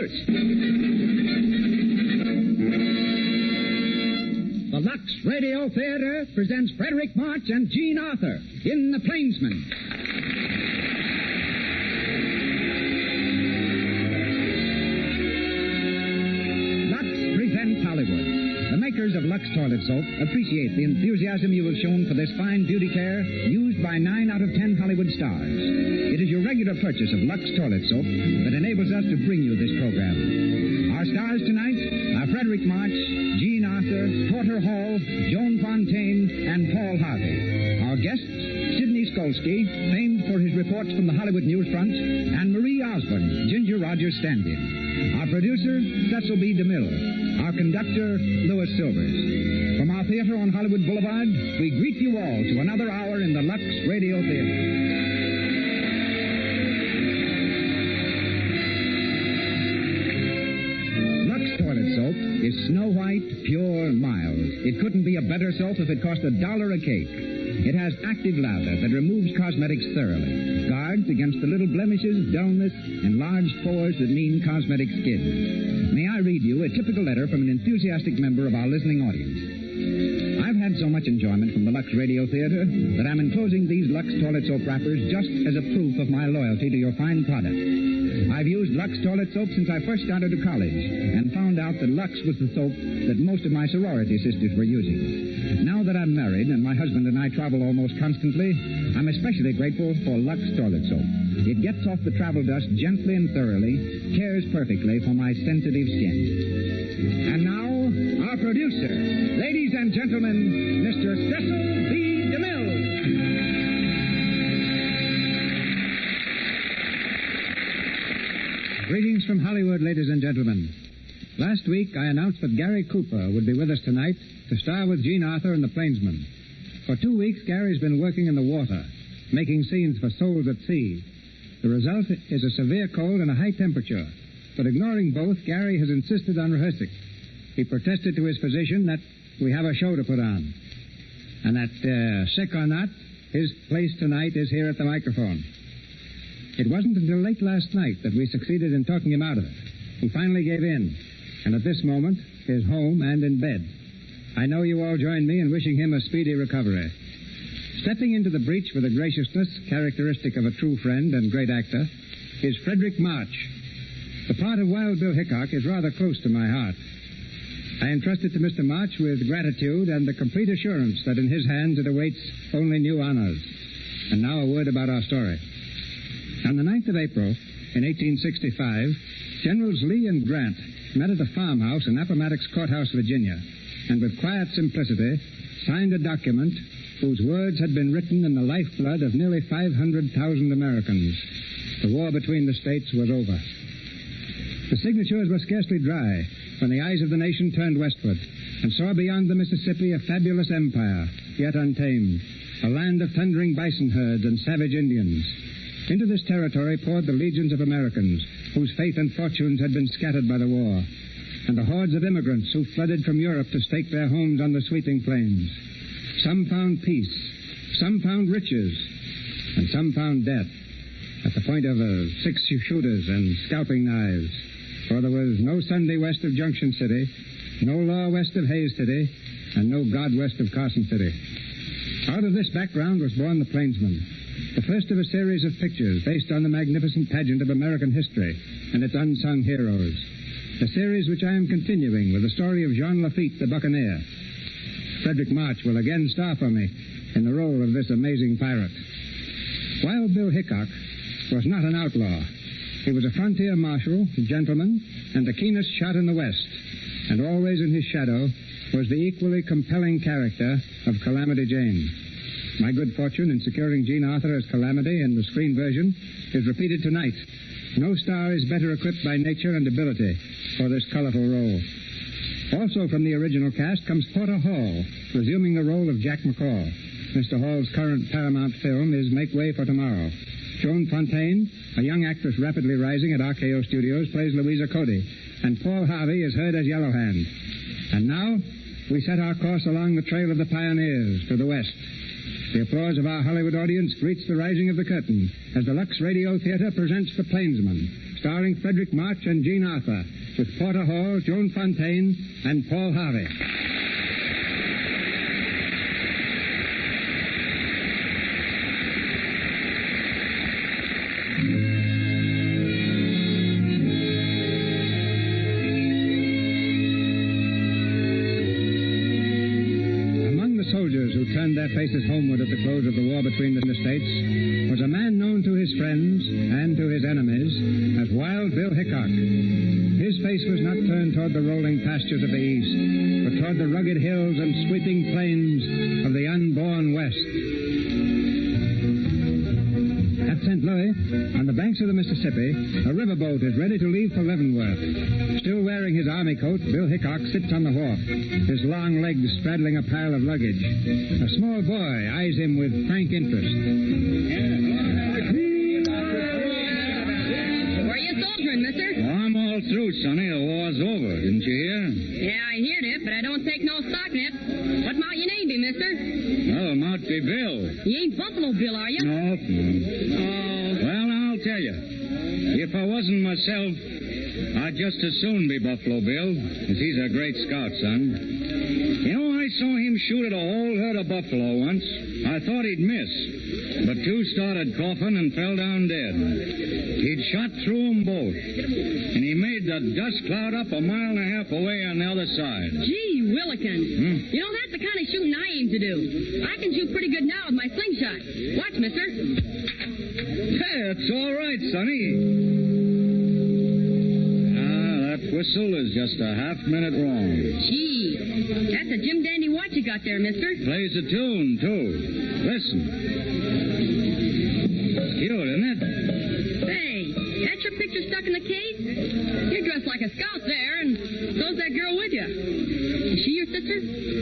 first. The Lux Radio Theater presents Frederick March and Jean Arthur in The Plainsman. Lux presents Hollywood. The makers of Lux Toilet Soap appreciate the enthusiasm you have shown for this fine beauty care used by 9 out of 10 Hollywood stars. It is your regular purchase of Lux Toilet Soap that enables us to bring you this program. Our stars tonight are Frederick March, Jean Arthur, Porter Hall, Joan Fontaine, and Paul Harvey. Our guests, Sidney Skolsky, famed for his reports from the Hollywood Newsfront, and Marie Osborne, Ginger Rogers' stand-in. Our producer, Cecil B. DeMille. Our conductor, Louis Silvers. From our theater on Hollywood Boulevard, we greet you all to another hour in the Lux Radio Theater. Soap is snow white, pure, mild. It couldn't be a better soap if it cost $1 a cake. It has active lather that removes cosmetics thoroughly, guards against the little blemishes, dullness, enlarged pores that mean cosmetic skin. May I read you a typical letter from an enthusiastic member of our listening audience? I've had so much enjoyment from the Lux Radio Theater that I'm enclosing these Lux toilet soap wrappers just as a proof of my loyalty to your fine product. I've used Lux toilet soap since I first started to college and found out that Lux was the soap that most of my sorority sisters were using. Now that I'm married and my husband and I travel almost constantly, I'm especially grateful for Lux toilet soap. It gets off the travel dust gently and thoroughly, cares perfectly for my sensitive skin. And now, our producer, ladies and gentlemen, Mr. Cecil B. DeMille. Greetings from Hollywood, ladies and gentlemen. Last week, I announced that Gary Cooper would be with us tonight to star with Jean Arthur in The Plainsman. For 2 weeks, Gary's been working in the water, making scenes for Souls at Sea. The result is a severe cold and a high temperature. But ignoring both, Gary has insisted on rehearsing. He protested to his physician that we have a show to put on. And that, sick or not, his place tonight is here at the microphone. It wasn't until late last night that we succeeded in talking him out of it. He finally gave in, and at this moment is home and in bed. I know you all join me in wishing him a speedy recovery. Stepping into the breach with a graciousness characteristic of a true friend and great actor is Frederick March. The part of Wild Bill Hickok is rather close to my heart. I entrust it to Mr. March with gratitude and the complete assurance that in his hands it awaits only new honors. And now a word about our story. On the 9th of April, in 1865, Generals Lee and Grant met at a farmhouse in Appomattox Courthouse, Virginia, and with quiet simplicity signed a document whose words had been written in the lifeblood of nearly 500,000 Americans. The war between the states was over. The signatures were scarcely dry when the eyes of the nation turned westward and saw beyond the Mississippi a fabulous empire, yet untamed, a land of thundering bison herds and savage Indians. Into this territory poured the legions of Americans whose faith and fortunes had been scattered by the war, and the hordes of immigrants who flooded from Europe to stake their homes on the sweeping plains. Some found peace, some found riches, and some found death at the point of 6-shooters and scalping knives. For there was no Sunday west of Junction City, no law west of Hayes City, and no God west of Carson City. Out of this background was born The Plainsman, the first of a series of pictures based on the magnificent pageant of American history and its unsung heroes. A series which I am continuing with the story of Jean Lafitte, the buccaneer. Frederick March will again star for me in the role of this amazing pirate. Wild Bill Hickok was not an outlaw. He was a frontier marshal, a gentleman, and the keenest shot in the West. And always in his shadow was the equally compelling character of Calamity Jane. My good fortune in securing Jean Arthur as Calamity in the screen version is repeated tonight. No star is better equipped by nature and ability for this colorful role. Also from the original cast comes Porter Hall, resuming the role of Jack McCall. Mr. Hall's current Paramount film is Make Way for Tomorrow. Joan Fontaine, a young actress rapidly rising at RKO Studios, plays Louisa Cody, and Paul Harvey is heard as Yellow Hand. And now, we set our course along the trail of the pioneers to the west. The applause of our Hollywood audience greets the rising of the curtain as the Lux Radio Theater presents The Plainsman, starring Frederick March and Jean Arthur, with Porter Hall, Joan Fontaine, and Paul Harvey. Turned their faces homeward at the close of the war between the states was a man known to his friends and to his enemies as Wild Bill Hickok. His face was not turned toward the rolling pastures of the East, but toward the rugged hills and sweeping plains of the unborn West. At St. Louis, on the banks of the Mississippi, a riverboat is ready to leave for Leavenworth. Still wearing his army coat, Bill Hickok sits on the wharf, his long legs straddling a pile of luggage. A small boy eyes him with frank interest. Where are you soldiering, mister? Well, I'm all through, Sonny. The war's over. Didn't you hear? Yeah, I heard it, but I don't take no stock in it. What might your name be, mister? Oh, might be Bill. You ain't Buffalo Bill, are you? No. Oh. Well, now, I'll tell you. If I wasn't myself, I'd just as soon be Buffalo Bill, because he's a great scout, son. You know, I saw him shoot at a whole herd of buffalo once. I thought he'd miss, but two started coughing and fell down dead. He'd shot through them both, and he made the dust cloud up 1.5 miles away on the other side. Gee, Willikins. You know, that's the kind of shooting I aim to do. I can shoot pretty good now with my slingshot. Watch, mister. Hey, that's all right, Sonny. That whistle is just a half-minute wrong. Gee, that's a Jim Dandy watch you got there, mister. Plays a tune, too. Listen. Cute, isn't it? Say, that's your picture stuck in the case? You're dressed like a scout there, and so's that girl with you. Is she your sister?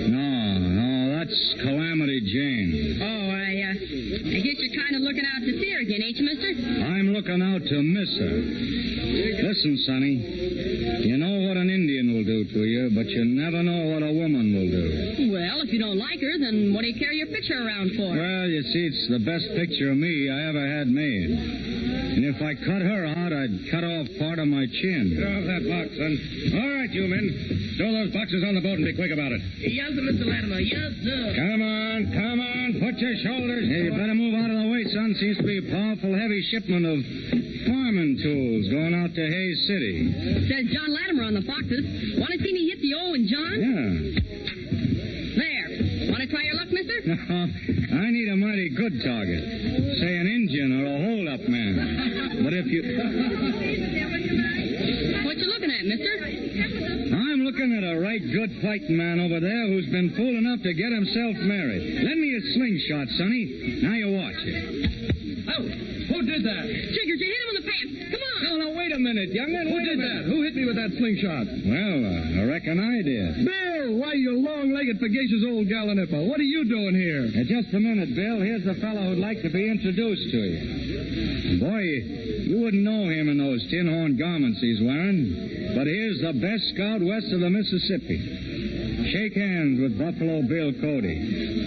No, that's Calamity Jane. Oh, I guess you're kind of looking out to see her again, ain't you, mister? I'm looking out to miss her. Listen, Sonny, you know what an Indian will do to you, but you never know what a woman will do. Well, if you don't like her, then what do you carry your picture around for? Well, you see, it's the best picture of me I ever had made. And if I cut her out, I'd cut off part of my chin. Get off that box, son. All right, you men. Throw those boxes on the boat and be quick about it. Yes, sir, Mr. Latimer. Yes, sir. Come on. Put your shoulders... Hey, you better move out of the way, son. Seems to be a powerful heavy shipment of farming tools going out to Hayes City. Says John Latimer on the boxes. Want to see me hit the O in John? Yeah. There. Want to try your luck, mister? No, I need a mighty good target. Say an Indian or a hold-up man. But if you... What you looking at, mister? I'm looking at a right good fighting man over there who's been fool enough to get himself married. Lend me a slingshot, Sonny. Now you watch it. Oh, who did that? Chiggers, you hit him in the pants. Come on. No, wait a minute, young'un. Who did that? Who hit me with that slingshot? Well, I reckon I did. Bill, why, you long-legged, sagacious old gallanipper. What are you doing here? Just a minute, Bill. Here's the fellow who'd like to be introduced to you. Boy, you wouldn't know him in those tin-horn garments he's wearing. But here's the best scout west of the Mississippi. Shake hands with Buffalo Bill Cody.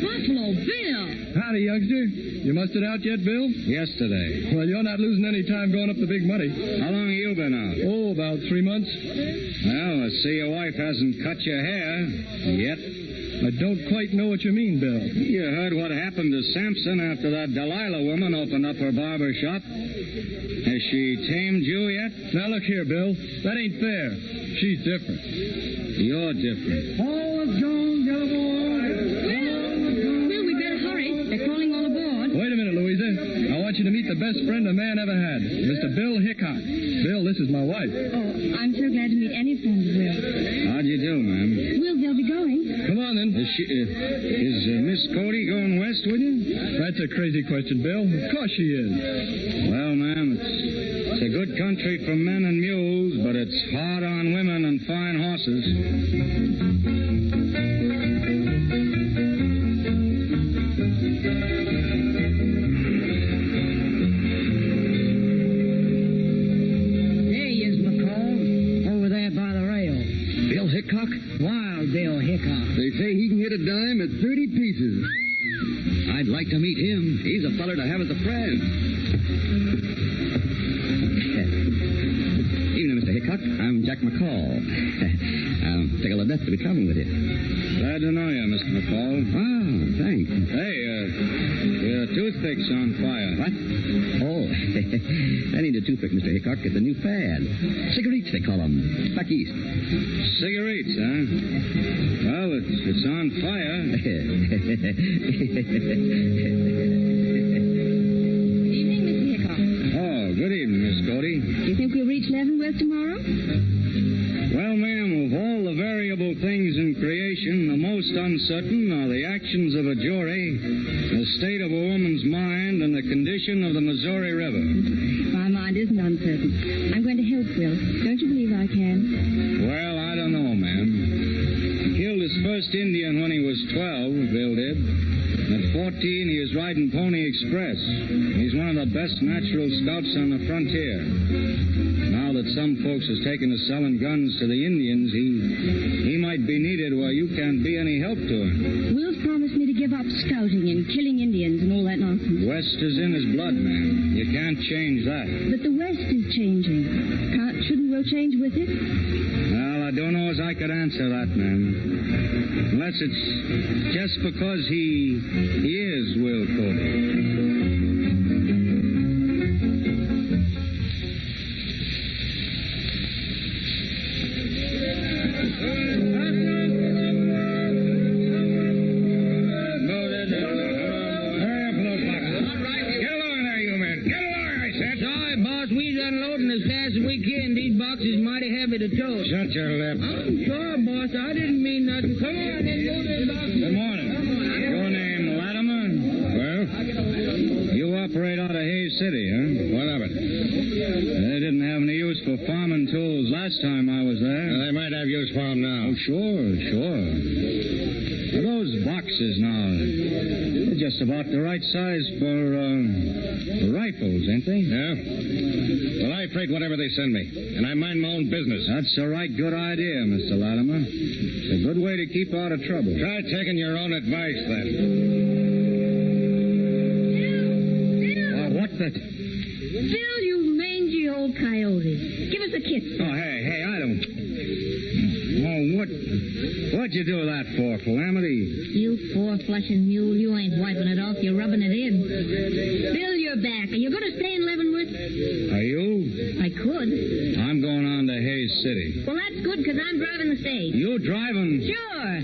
Buffalo Bill. Howdy, youngster. You mustered out yet, Bill? Yesterday. Well, you're not losing any time going up the big money. How long have you been out? Oh, about 3 months. Well, I see your wife hasn't cut your hair yet. I don't quite know what you mean, Bill. You heard what happened to Sampson after that Delilah woman opened up her barber shop. Has she tamed you yet? Now, look here, Bill. That ain't fair. She's different. You're different. All gone, yellow boy. Well, we better hurry. They're calling all aboard. Wait a minute, Louisa. I want you to meet the best friend a man ever had, Mr. Bill Hickok. Bill, this is my wife. Oh, I'm so glad to meet any friend of Will. How'd you do, ma'am? Will, they'll be going. Come on, then. Is Miss Cody going west with you? That's a crazy question, Bill. Of course she is. Well, ma'am, it's a good country for men and mules, but it's hard on women and fine horses. There he is, McCall. Over there by the rail. Bill Hickok? Wild Bill Hickok. They say he can hit a dime at 30 pieces. I'd like to meet him. He's a feller to have as a friend. Hickok. I'm Jack McCall. Tickled to death to be traveling with you. Glad to know you, Mr. McCall. Ah, thanks. Hey, your toothpick's on fire. What? Oh, I need a toothpick, Mr. Hickok. It's a new fad. Cigarettes, they call them. Back east. Cigarettes, huh? Well, it's on fire. Good evening, Miss Cody. Do you think we'll reach Leavenworth tomorrow? Well, ma'am, of all the variable things in creation, the most uncertain are the actions of a jury, the state of a woman's mind, and the condition of the Missouri River. My mind isn't uncertain. I'm going to help Will. Don't you believe I can? Well, I don't know, ma'am. He killed his first Indian when he was 12, Bill did. At 14, he was riding Pony Express. He's one of the best natural scouts on the frontier. Now that some folks has taken to selling guns to the Indians, he might be needed where you can't be any help to him. Will's promised me to give up scouting and killing Indians and all that nonsense. West is in his blood, ma'am. You can't change that. But the West is changing. Shouldn't Will change with it? Well, I don't know as I could answer that, ma'am. Unless it's just because he is Will Cody. Shut your lip. I'm sorry, boss. I didn't mean nothing. Come on, then go to the doctor. Good morning. Your name, Latimer? Well? You operate out of Hayes City, huh? What of it? They didn't have any use for farming tools last time I was there. They might have use for them now. Oh, sure. Those boxes now, they're just about the right size for rifles, ain't they? Yeah? Well, I freight whatever they send me, and I mind my own business. That's a right good idea, Mr. Latimer. It's a good way to keep out of trouble. Try taking your own advice, then. Bill! What the... Bill, you mangy old coyote. Give us a kiss. Oh, hey, I don't... Oh, what'd you do that for, Calamity? You four-flushing mule, you ain't wiping it off, you're rubbing it in. Bill, you're back. Are you going to stay in Leavenworth? Are you? I could. I'm going on to Hayes City. Well, that's good, because I'm driving the stage. You driving? Sure.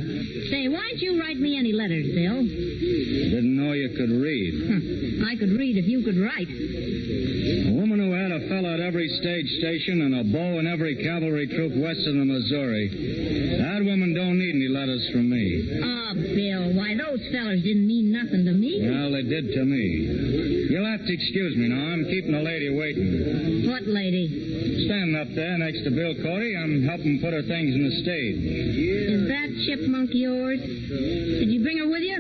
Say, why don't you write me any letters, Bill? Didn't know you could read. I could read if you could write. A woman who had a fella at every stage station and a bow in every cavalry troop west of the Missouri. That woman don't need any letters from me. Oh, Bill, why, those fellers didn't mean nothing to me. Well, they did to me. You'll have to excuse me now. I'm keeping a lady waiting. What lady? Standing up there next to Bill Cody, I'm helping put her things in the stage. Is that chipmunk yours? Did you bring her with you?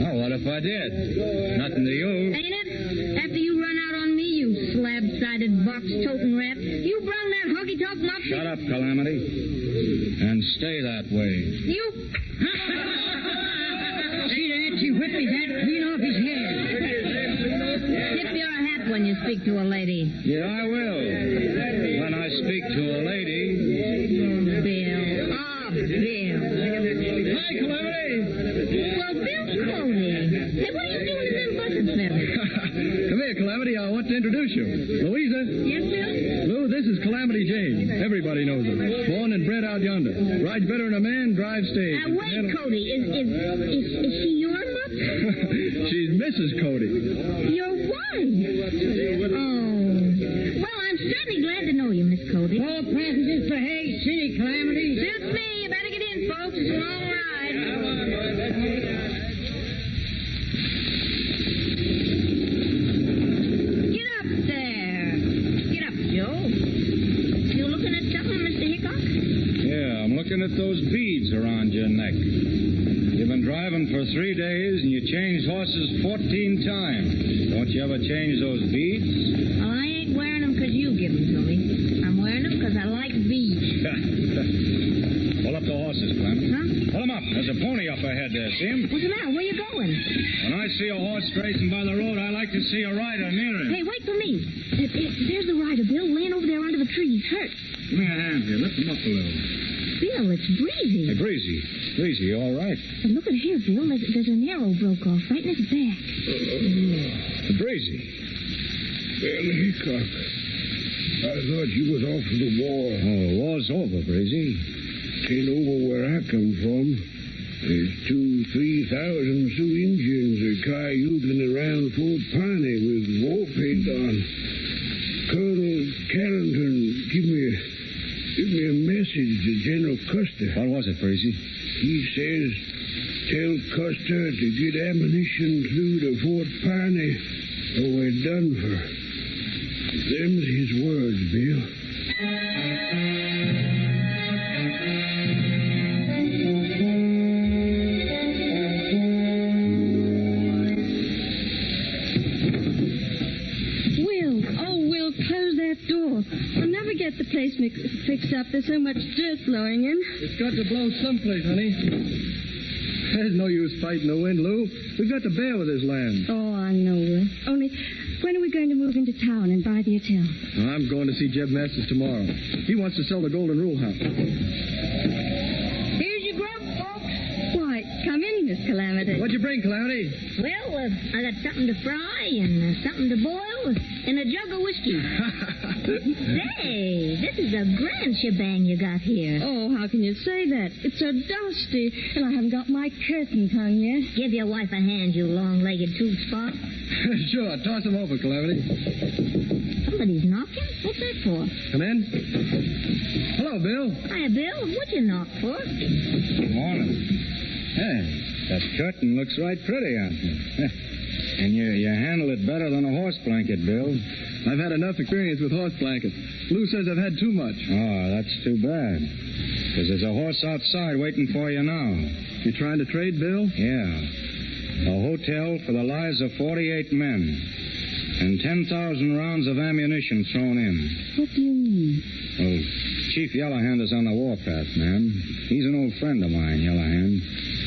Oh, what if I did? Nothing to you. Ain't it? After you run out on me, you slab-sided box-toting rat. You brung that honky-tonk mop. Shut up, Calamity. And stay that way. You... See that? She whipped his hat clean off his head. Tip your hat when you speak to a lady. Yeah, I will. When I speak to a lady. Bill. Oh, Bill. Hi, Calamity. Well, Bill Cody. Hey, what are you doing in them buses there? Come here, Calamity. I want to introduce you. Louisa. Yes, Bill? Lou, this is Calamity Jane. Everybody knows her. Born and bred out yonder. Rides better than a man, drives stage. Wait, Cody. Is she your mutt? She's Mrs. Cody. Your wife? Oh. Well, I'm certainly glad to know you, Miss Cody. All passengers for Hayes City, Calamity. Suits me. You better get in, folks. It's a long ride. Get up there. Get up, Joe. You looking at something, Mr. Hickok? Yeah, I'm looking at those beads around your neck. You've been driving for 3 days and you changed horses 14 times. Don't you ever change those beads? Well, I ain't wearing them because you give them to me. I'm wearing them because I like beads. Pull up the horses, Clem. Huh? Pull them up. There's a pony up ahead there. See him? What's the matter? Where you going? When I see a horse racing by the road, I like to see a rider near him. Hey, wait for me. There's the rider, Bill, laying over there under the tree. He's hurt. Give me a hand here. Lift him up a little. Bill, it's Breezy. Hey, Breezy. Breezy, you all right? And look at here, Bill. There's an arrow broke off right in his back. Breezy. Bill Hickok. I thought you was off to the war. Oh, the war's over, Breezy. Came over where I come from. There's 2,000-3,000 Sioux Indians are cayuting around Fort Piney with war paint on. Colonel Carrington give me a message to General Custer. What was it, Breezy? He says, tell Custer to get ammunition through to Fort Piney or we're done for. Them's his words, Bill. Will, close that door. I'll never get the place fixed up. There's so much dirt blowing in. It's got to blow someplace, honey. There's no use fighting the wind, Lou. We've got to bear with this land. Oh, I know, Will. Only, when are we going to move into town and buy the hotel? I'm going to see Jeb Masters tomorrow. He wants to sell the Golden Rule House. Here's your grub, folks. Why, come in, Miss Calamity. What'd you bring, Calamity? Well, I got something to fry and something to boil and a jug of whiskey. Say, this is a grand shebang you got here. Oh, how can you say that? It's so dusty, and I haven't got my curtains hung yet. Give your wife a hand, you long-legged tooth-spot. Sure, toss him over, Calamity. Somebody's knocking? What's that for? Come in. Hello, Bill. Hiya, Bill. What'd you knock for? Good morning. Hey, that curtain looks right pretty on you. And you handle it better than a horse blanket, Bill. I've had enough experience with horse blankets. Lou says I've had too much. Oh, that's too bad. Because there's a horse outside waiting for you now. You trying to trade, Bill? Yeah. A hotel for the lives of 48 men. And 10,000 rounds of ammunition thrown in. What do you mean? Well, Chief Yellowhand is on the warpath, man. He's an old friend of mine, Yellowhand.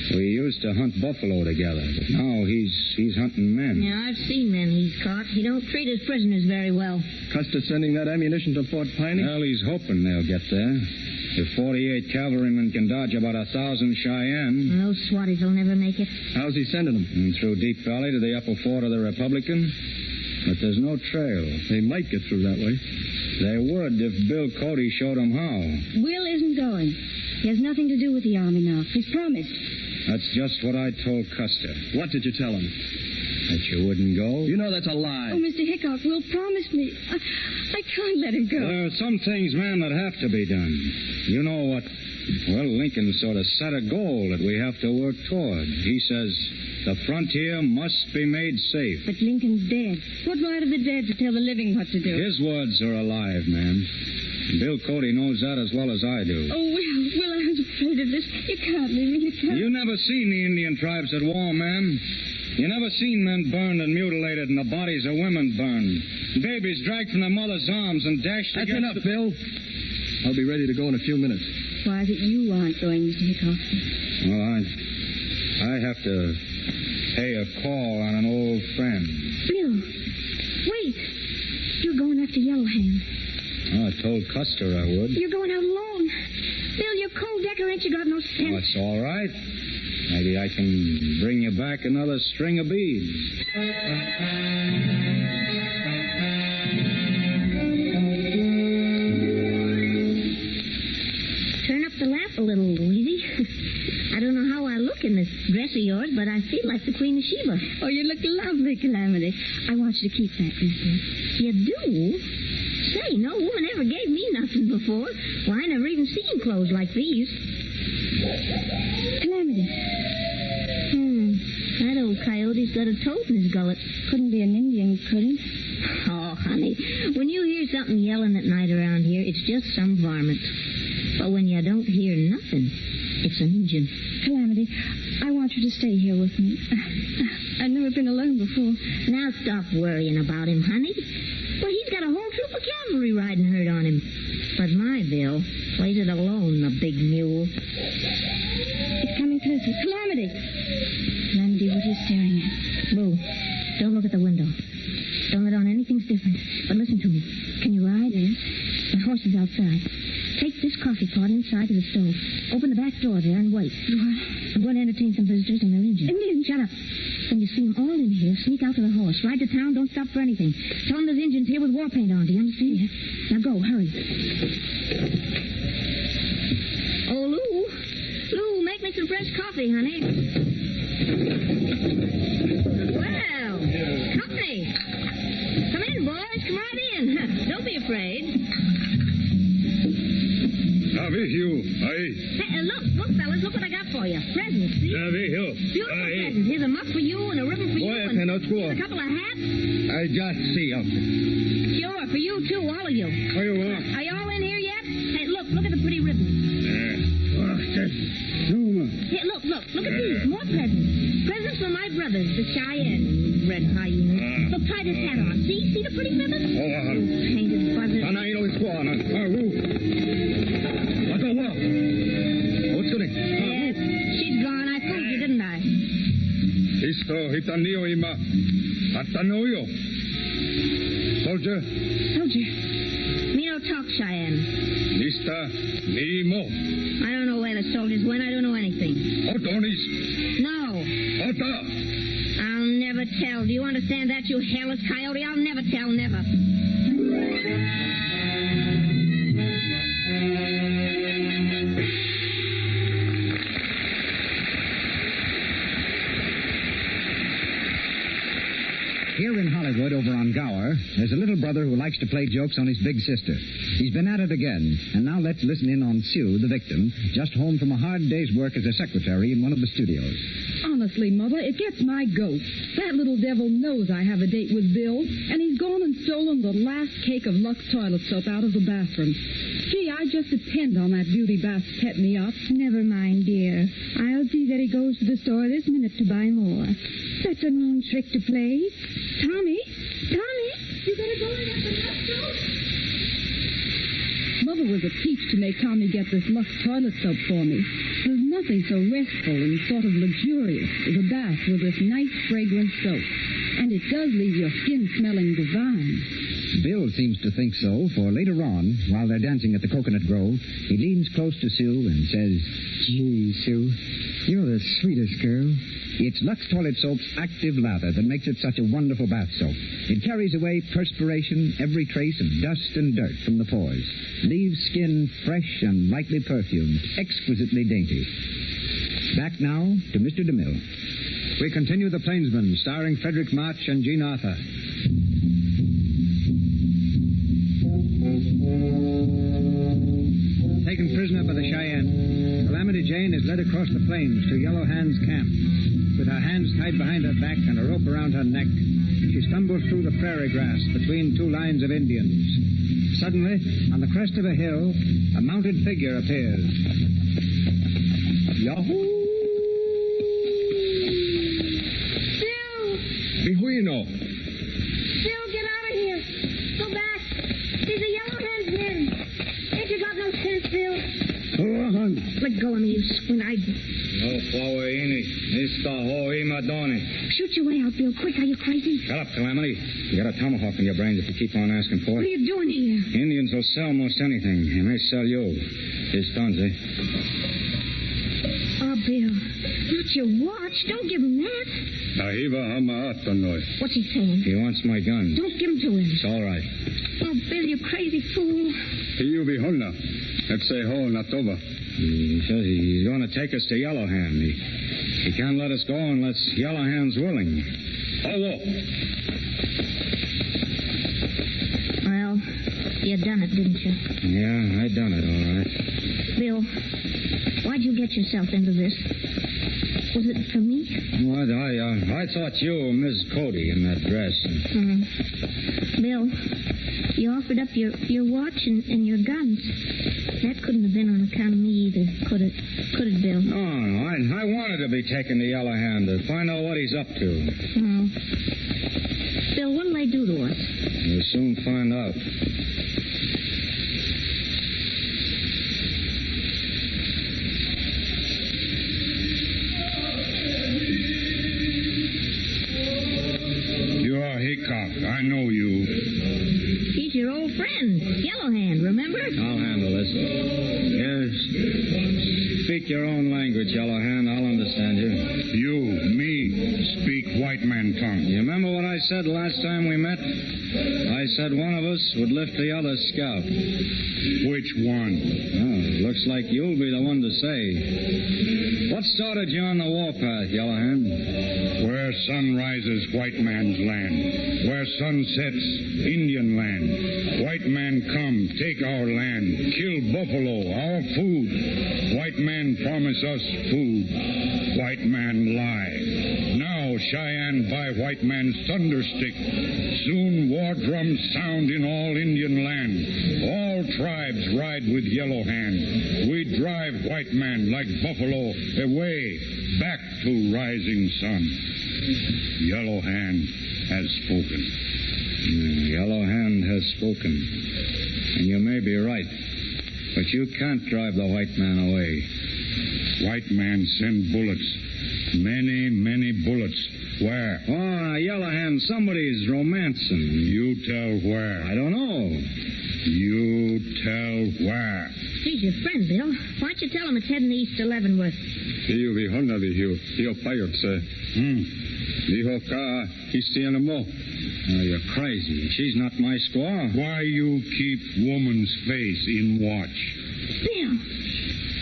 We used to hunt buffalo together, but now he's hunting men. Yeah, I've seen men he's caught. He don't treat his prisoners very well. Custer sending that ammunition to Fort Piney? Well, he's hoping they'll get there. If 48 cavalrymen can dodge about 1,000 Cheyenne. Those swatties will never make it. How's he sending them? And through Deep Valley to the upper fort of the Republican. But there's no trail. They might get through that way. They would if Bill Cody showed them how. Will isn't going. He has nothing to do with the Army now. He's promised. That's just what I told Custer. What did you tell him? That you wouldn't go? You know that's a lie. Oh, Mr. Hickok, Will promised me. I can't let him go. There are some things, man, that have to be done. You know what? Well, Lincoln sort of set a goal that we have to work toward. He says the frontier must be made safe. But Lincoln's dead. What right are the dead to tell the living what to do? His words are alive, man. Bill Cody knows that as well as I do. Oh, Will, I was afraid of this. You can't leave me. You can't. You never seen the Indian tribes at war, man. You never seen men burned and mutilated and the bodies of women burned. Babies dragged from their mother's arms and dashed That's against enough, Bill. I'll be ready to go in a few minutes. Why is it you aren't going, Mr. Hickok? Well, I have to pay a call on an old friend. Bill, wait. You're going after Yellowhand. Oh, I told Custer I would. You're going out alone. Bill, you're cold decker, ain't you got no sense? Oh, it's all right. Maybe I can bring you back another string of beads. Turn up the lamp a little, Louisy. I don't know how I look in this dress of yours, but I feel like the Queen of Sheba. Oh, you look lovely, Calamity. I want you to keep that dress on. You do? Say, no woman ever gave me nothing before. Why, I never even seen clothes like these. Calamity. That old coyote's got a toad in his gullet. Couldn't be an Indian, could he? Oh, honey, when you hear something yelling at night around here, it's just some varmint. But when you don't hear nothing, it's an Injun. Calamity, I want you to stay here with me. I've never been alone before. Now stop worrying about him, honey. Well, he's got a whole troop of cavalry riding herd on him. But my Bill plays it alone, the big mule. It's coming closer. Calamity! Calamity! Calamity, what are you staring at? Boo, don't look at the window. Don't let on anything's different. But listen to me. Can you ride? Yes. The horse is outside. Take this coffee pot inside to the stove. Open the back door there and wait. I'm going to entertain some visitors and they're Indians. Indians? Shut up. When you see them all in here, sneak out to the horse. Ride to town. Don't stop for anything. Tell them there's Indians here with war paint on. Do you understand? Yes. Now go. Hurry. Oh, Lou. Lou, make me some fresh coffee, honey. Well, company. Come in, boys. Come right in. Don't be afraid. Navihio, Hey, look, fellas. Look what I got for you. Presents, see? Navihio. Beautiful presents. Here's a muff for you and a ribbon for you. And here's a couple of hats. I just see them. Sure, for you, too, all of you. What do you want? Are you all in here yet? Hey, look at the pretty ribbons. Hey, look at these. More presents. Presents for my brothers, the Cheyenne red hyenas. Look, try this hat on. See the pretty ribbon? Painted buzzard. What's good? Yes, she's gone. I fooled you, didn't I? Soldier? Soldier. Me no talk, Cheyenne. I don't know where the soldiers went. I don't know anything. No. I'll never tell. Do you understand that, you hairless coyote? I'll never tell, never. Here in Hollywood, over on Gower, there's a little brother who likes to play jokes on his big sister. He's been at it again. And now let's listen in on Sue, the victim, just home from a hard day's work as a secretary in one of the studios. Honestly, Mother, it gets my goat. That little devil knows I have a date with Bill, and he's gone and stolen the last cake of Lux toilet soap out of the bathroom. Gee, I just depend on that beauty bath to pet me up. Never mind, dear. I'll see that he goes to the store this minute to buy more. That's a mean trick to play. Tommy, you better go and get the Lux soap. Mother was a peach to make Tommy get this Lux toilet soap for me. There's nothing so restful and sort of luxurious as a bath with this nice fragrant soap. And it does leave your skin smelling divine. Bill seems to think so, for later on, while they're dancing at the Coconut Grove, he leans close to Sue and says, Gee, Sue, you're the sweetest girl. It's Lux Toilet Soap's active lather that makes it such a wonderful bath soap. It carries away perspiration, every trace of dust and dirt from the pores. Leaves skin fresh and lightly perfumed, exquisitely dainty. Back now to Mr. DeMille. We continue The Plainsman, starring Frederick March and Jean Arthur. Taken prisoner by the Cheyenne, Calamity Jane is led across the plains to Yellow Hand's camp. With her hands tied behind her back and a rope around her neck, she stumbles through the prairie grass between two lines of Indians. Suddenly, on the crest of a hill, a mounted figure appears. Yahoo! Bill! Bihuino. Bill, get out of here. Go back. These are Yellow Hand's men. Ain't you got no sense, Bill? Let go of me, you squint-eyed... No flower ini. Esta hoi madone. Shoot your way out, Bill. Quick, are you crazy? Shut up, Calamity. You got a tomahawk in your brains if you keep on asking for What are it. you doing here? Indians will sell most anything, and they sell you. His guns, eh? Oh, Bill. Not your watch. Don't give him that. What's he saying? He wants my gun. Don't give him to him. It's all right. Oh, Bill, you crazy fool. He says he's going to take us to Yellow Hand. He can't let us go unless Yellow Hand's willing. Well, you done it, didn't you? Yeah, I done it, all right. Bill, why'd you get yourself into this? Was it for me? Well, I thought you were Miss Cody in that dress. Bill, you offered up your watch and your guns. That couldn't have been on account of me either, could it? Could it, Bill? No, I wanted to be taken to Yellow Hand to find out what he's up to. Oh. Bill, what'll they do to us? We'll soon find out. I know you. He's your old friend, Yellowhand, remember? I'll handle this. Yes. Speak your own language, Yellowhand. I'll understand you. You, me, speak white man tongue. You remember what I said last time we met? I said one of us would lift the other's scalp. Which one? Oh, looks like you'll be the one to say. What started you on the warpath, Yellowhand? Where sun rises, white man's land. Where sun sets, Indian land. White man come, take our land. Kill buffalo, our food. White man promise us food. White man lie. Now Cheyenne buy white man's thunderstick. Soon war drums sound in all Indian land. All tribes ride with Yellowhand. We drive white man like buffalo away, back to rising sun. Yellowhand has spoken. Yellowhand has spoken. And you may be right. But you can't drive the white man away. White man send bullets. Many, many bullets. Where? Oh, Yellowhand, somebody's romancing. You tell where. I don't know. You tell where. He's your friend, Bill. Why don't you tell him it's heading east to Leavenworth? Hiyo vihonda hiyo payotse. Dijo ka hisianamo. Oh, you're crazy. She's not my squaw. Why you keep woman's face in watch? Bill,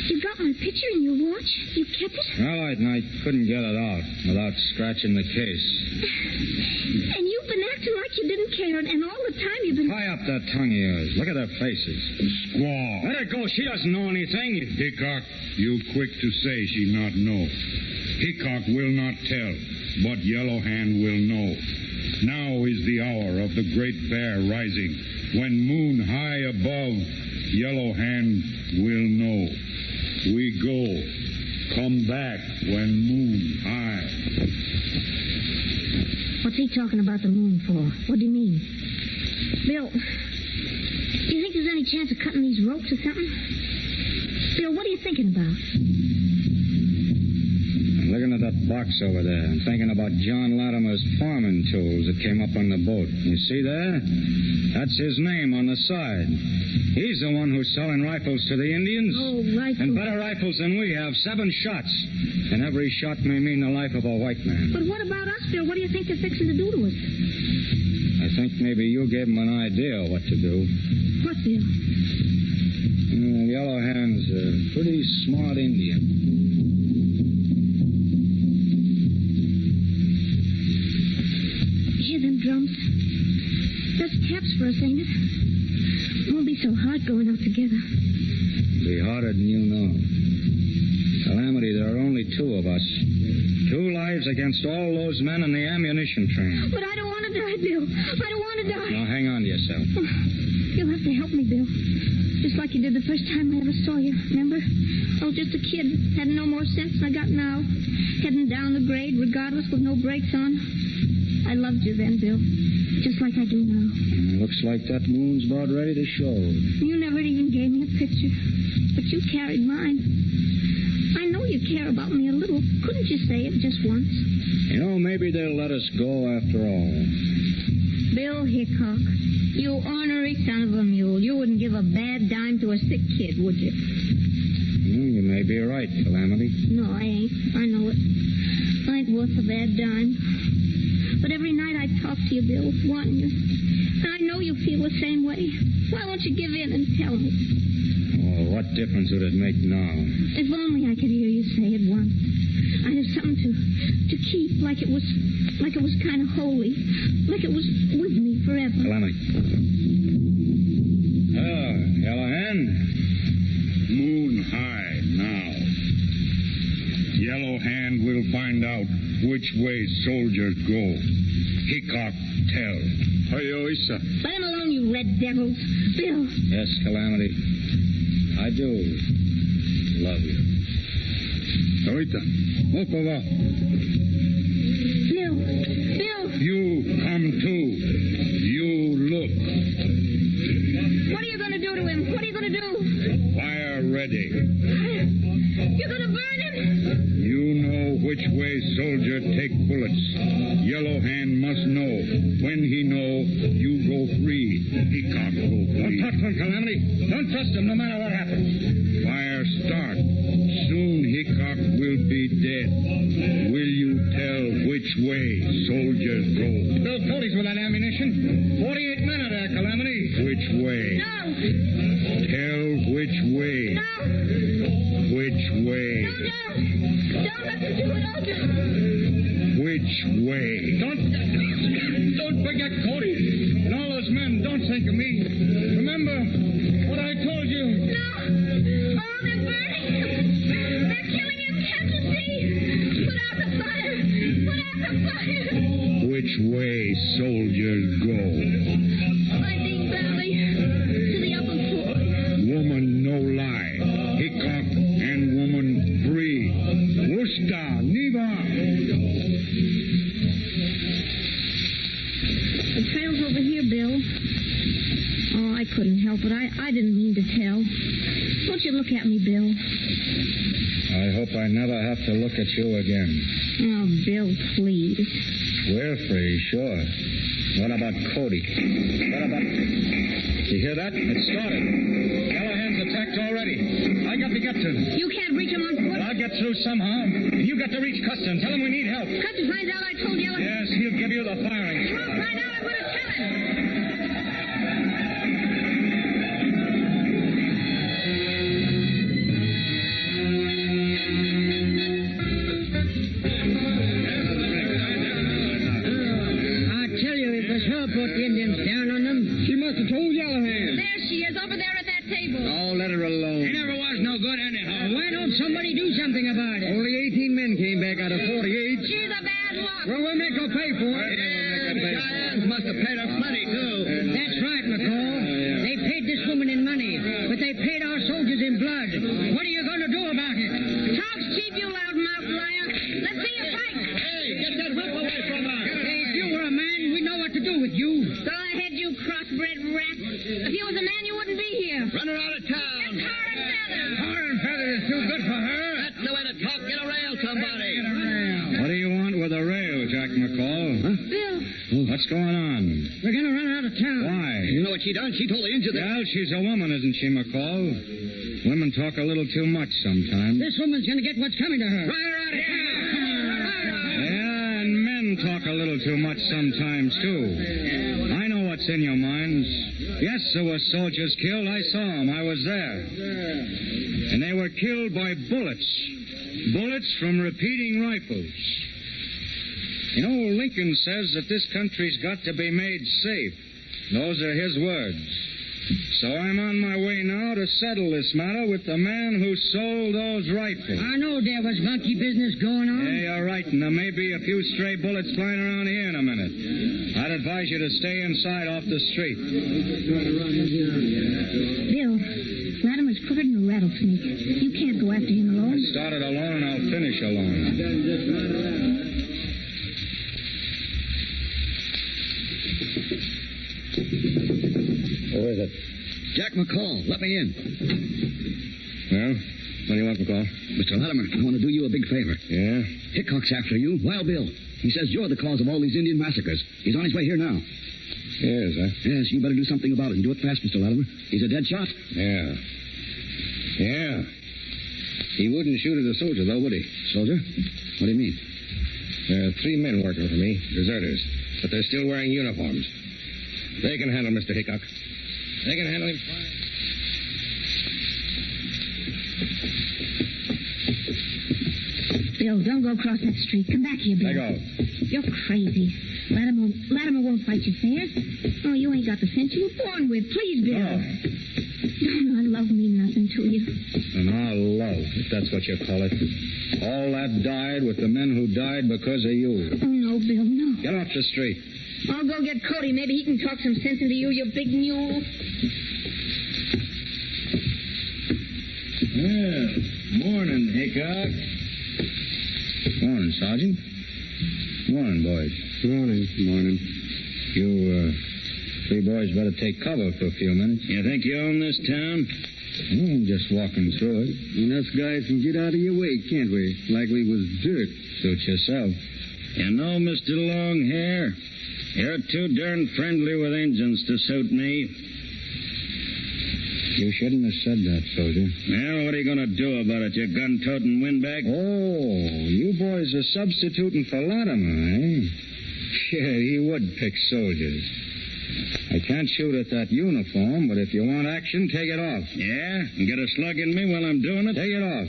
you got my picture in your watch? You kept it? Well, I couldn't get it out without scratching the case. And you've been acting like you didn't care, and all the time you've been... Tie up that tongue of yours. Look at their faces. Squaw. Let her go. She doesn't know anything. Hickok, you quick to say she not know. Hickok will not tell, but Yellowhand will know. Now is the hour of the Great Bear rising. When moon high above, Yellowhand will know. We go. Come back when moon high. What's he talking about the moon for? What do you mean? Bill, do you think there's any chance of cutting these ropes or something? Bill, what are you thinking about? I'm looking at that box over there. I'm thinking about John Latimer's farming tools that came up on the boat. You see there? That's his name on the side. He's the one who's selling rifles to the Indians. Oh, rifles. And better rifles than we have. 7 shots. And every shot may mean the life of a white man. But what about us, Bill? What do you think they're fixing to do to us? I think maybe you gave them an idea what to do. What, Bill? Yellowhand's a pretty smart Indian. Hear them drums? That's taps for us, ain't it? Won't be so hard going out together. Be harder than you know. Calamity, there are only 2 of us. 2 lives against all those men in the ammunition train. But I don't want to die, Bill. I don't want to die. Now, hang on to yourself. You'll have to help me, Bill. Just like you did the first time I ever saw you, remember? I was just a kid. Had no more sense than I got now. Heading down the grade, regardless, with no brakes on. I loved you then, Bill. Just like I do now. Looks like that moon's about ready to show. You never even gave me a picture. But you carried mine. I know you care about me a little. Couldn't you say it just once? You know, maybe they'll let us go after all. Bill Hickok, you ornery son of a mule. You wouldn't give a bad dime to a sick kid, would you? You may be right, Calamity. No, I ain't. I know it. I ain't worth a bad dime. But every night I talk to you, Bill, wanting you. And I know you feel the same way. Why won't you give in and tell me? Oh, what difference would it make now? If only I could hear you say it once. I'd have something to keep, like it was kind of holy, like it was with me forever. Calamity. Oh, Yellowhand. Moon high now. Yellowhand will find out which way soldiers go. Hickok tell. Hoyoisa. Let him alone, you red devils. Bill. Yes, Calamity. I do love you. Ahorita. Mopova. Bill. Bill. You come too. You look. What are you going to do to him? What are you going to do? Fire ready. You're going to burn him? You know which way soldier take bullets. Yellow Hand must know. When he know, you go free. He can't go free. Don't touch him, Calamity. Don't trust him no matter what happens. Fire start. Soon Hickok will be dead. Will you tell which way soldiers go? Bill Cody's with that ammunition. 48 men are there, Calamity. Which way? No. Tell which way. No. Which way? No. Don't let me do it. I'll do it. Which way? Don't forget Cody. And all those men, don't think of me. Remember what I told you. No. Oh, they're burning him. They're killing him. Can't you see? Put out the fire. Put out the fire. Which way soldiers go? My deep valley. To the upper floor. Woman, no lie. Hickok and woman free. Worcester, Neva. The trail's over here, Bill. Oh, I couldn't help it. I didn't mean to tell. Don't you look at me, Bill. I hope I never have to look at you again. Oh, Bill, please. We're free, sure. What about Cody? What about... You hear that? It started. Yellow Hand's attacked already. I got to get to them. You can't reach him on foot. Well, I'll get through somehow. And you got to reach Custer and tell him we need help. Custer finds out I told Yellow. Yes, he'll give you the firing. He won't find out I'm going to tell him. Put the Indians down on them. She must have told Yellow Hand. There she is, over there at that table. Oh, let her alone. She never was no good anyhow. Why don't somebody do something about it? Only 18 men came back out of 48. She's a bad luck. Well, we'll make her pay for it. The Cheyennes must have paid her plenty, too. That's right, McCall. They paid this woman in money, but they paid our soldiers in blood. What are you going to do about it? Talk's cheap, you loudmouth liar. Let's see you fight. Hey, get that whip away from her. Hey, if you were a man, we'd know what to do with you. Go ahead, you crossbred rat. If you was a man, you wouldn't be here. Run her out of town. Get tar and feather. Tar and feather is too good for her. That's the way to talk. Get a rail, somebody. What do you want with a rail, Jack McCall? Huh? Bill. What's going on? We're going to run her out of town. Why? You know what she done? She told the Indians that... Well, she's a woman, isn't she, McCall? Women talk a little too much sometimes. This woman's going to get what's coming to her. Run her out of town. Yeah, and men talk a little too much sometimes, too. I know what's in your minds. Yes, there were soldiers killed. I saw them. I was there. And they were killed by bullets. Bullets from repeating rifles. You know, Lincoln says that this country's got to be made safe. Those are his words. So I'm on my way now to settle this matter with the man who sold those rifles. I know there was monkey business going on. Yeah, you're right, and there may be a few stray bullets flying around here in a minute. I'd advise you to stay inside off the street. Bill, Latimer's quicker than a rattlesnake. You can't go after him alone. I started alone, and I'll finish alone. Who is it? Jack McCall. Let me in. Well, what do you want, McCall? Mr. Latimer, I want to do you a big favor. Yeah? Hickok's after you. Wild Bill. He says you're the cause of all these Indian massacres. He's on his way here now. Yes, huh? Yes, you better do something about it and do it fast, Mr. Latimer. He's a dead shot. Yeah. Yeah. He wouldn't shoot at a soldier, though, would he? Soldier? What do you mean? There are 3 men working for me, deserters, but they're still wearing uniforms. They can handle Mr. Hickok. They can handle him fine. Bill, don't go across that street. Come back here, Bill. Let go. You're crazy. Latimer won't fight you fair. Oh, you ain't got the sense you were born with. Please, Bill. Oh. Don't our love mean nothing to you? And our love, if that's what you call it. All that died with the men who died because of you. Oh, no, Bill, no. Get off the street. I'll go get Cody. Maybe he can talk some sense into you, you big mule. Well, morning, Hickok. Morning, Sergeant. Morning, boys. Morning. Morning. You, 3 boys better take cover for a few minutes. You think you own this town? We ain't just walking through it. And us guys can get out of your way, can't we? Like we was dirt. Suit yourself. You know, Mr. Longhair, you're too darn friendly with Injuns to suit me. You shouldn't have said that, soldier. Well, what are you going to do about it, you gun-toting windbag? Oh, you boys are substituting for Latimer, eh? Yeah, he would pick soldiers. I can't shoot at that uniform, but if you want action, take it off. Yeah? And get a slug in me while I'm doing it? Take it off.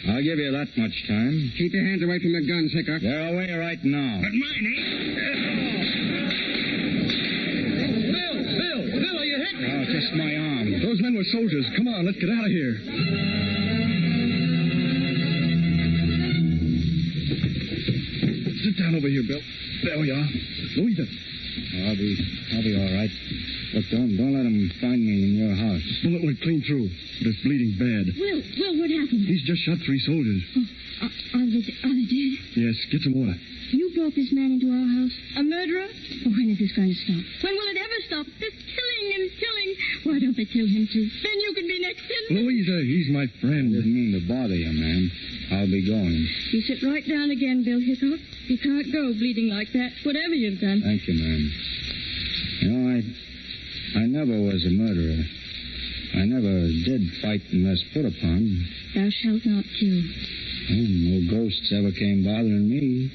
I'll give you that much time. Keep your hands away from the guns, Hickok. They're away right now. But mine ain't. Bill, are you hit? Oh, just my arm. Those men were soldiers. Come on, let's get out of here. Sit down over here, Bill. There we are. Louisa. I'll be all right. Look, don't let him find me in your house. Bullet went clean through, but it's bleeding bad. Will, what happened? He's just shot 3 soldiers. Oh, are they dead? Yes, get some water. You brought this man into our house? A murderer? Oh, when is this going to stop? When will it ever stop? This killing and killing. Why don't they kill him, too? Then you can be next in. Louisa, he's my friend. Didn't mean to bother you, ma'am. I'll be going. You sit right down again, Bill Hickok. You can't go bleeding like that, whatever you've done. Thank you, ma'am. You know, I never was a murderer. I never did fight unless put upon. Thou shalt not kill. Oh, no ghosts ever came bothering me.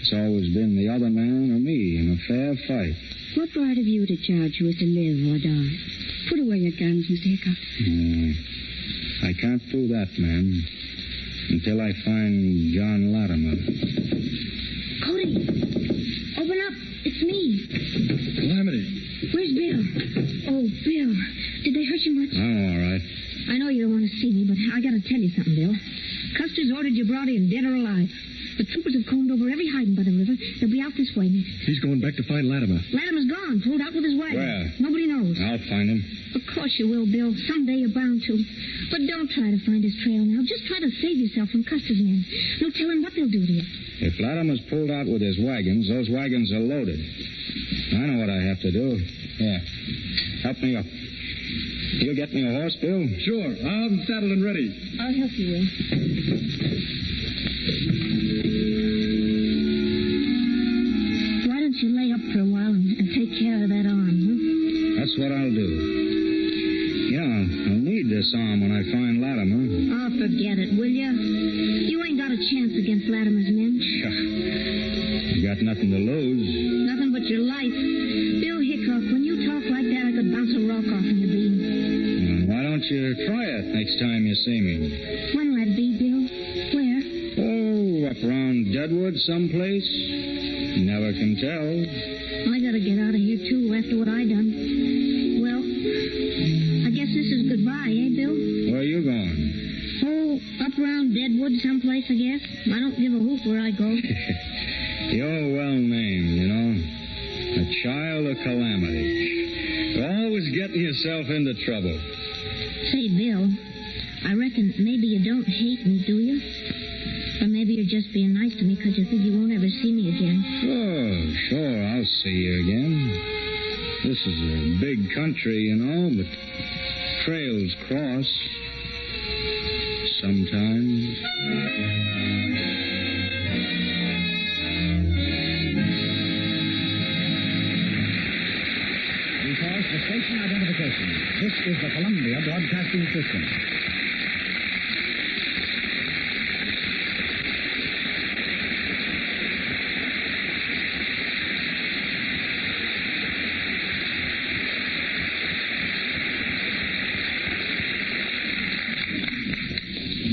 It's always been the other man or me in a fair fight. What right have you to judge who is to live or die? Put away your guns, Mr. Hickok. I can't do that, ma'am, until I find John Latimer. Cody, open up. It's me. Calamity. Where's Bill? Oh, Bill. Did they hurt you much? I'm all right. I know you don't want to see me, but I got to tell you something, Bill. Custer's ordered you brought in, dead or alive. The troopers have combed over every hiding by the river. They'll be out this way, maybe. He's going back to find Latimer. Latimer's gone, pulled out with his wagon. Where? Nobody knows. I'll find him. Of course you will, Bill. Someday you're bound to. But don't try to find his trail now. Just try to save yourself from Custer's men. No telling what they'll do to you. If Latimer's pulled out with his wagons, those wagons are loaded. I know what I have to do. Here. Help me up. You'll get me a horse, Bill? Sure. I'll have him saddled and ready. I'll help you, Will. Why don't you lay up for a while and take care of that arm, huh? That's what I'll do. Yeah, I'll need this arm when I find Latimer. Oh, forget it, will you? You ain't got a chance against Latimer's men. You got nothing to lose. Nothing but your life. Bill Hickok, when you talk like that, I could bounce a rock off in your beam. Why don't you try it next time you see me? When'll that be, Bill? Where? Oh, up around Deadwood someplace. You never can tell. I gotta get out of here, too, after what I done. Well, I guess this is goodbye, eh, Bill? Where are you going? Oh, up around Deadwood someplace, I guess. I don't give a hoot where I go. You're well named, you know. A child of calamity. You're always getting yourself into trouble. Say, Bill, I reckon maybe you don't hate me, do you? Or maybe you're just being nice to me because you think you won't ever see me again. Sure, I'll see you again. This is a big country, you know, but trails cross. Sometimes. We pause for station identification. This is the Columbia Broadcasting System.